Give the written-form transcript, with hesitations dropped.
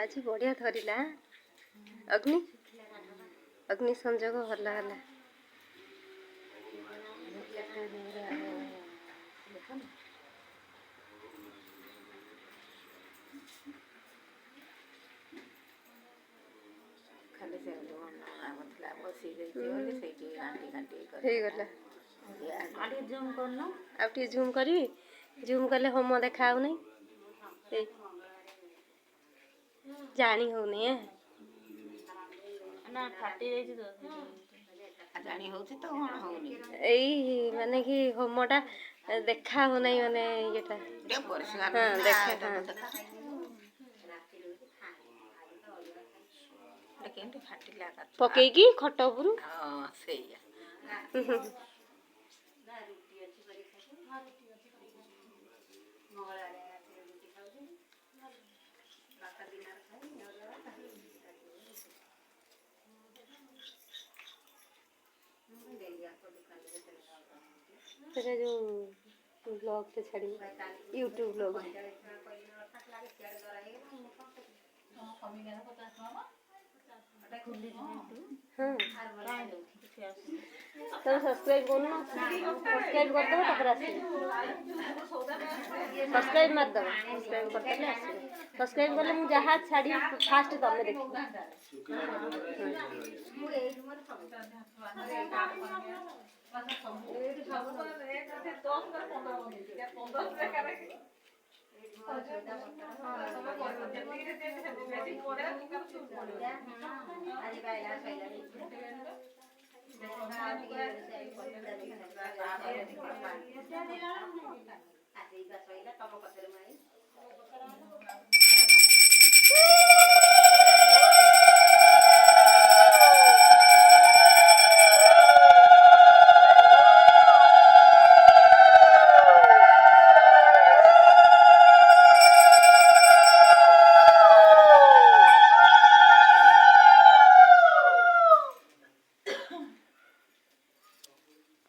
आज बढ़िया धरला अग्नि अग्नि संजोग भला है। झूम करी झूम कले होम देखा जानी होनी है ना फाटी माने कि होमटा देखा हो नहीं माने येटा हाँ देखा हाँ पकेगी खट उपरू तेरा जो ब्लॉग पे छड़ी यूट्यूब ब्लॉग हाँ तो सब्सक्राइब करना सब्सक्राइब कर दो तब सब्सक्राइब मत दो सब्सक्राइब करते सब्सक्राइब कले मु जहाँ छाड़ी फास्ट तमे देखो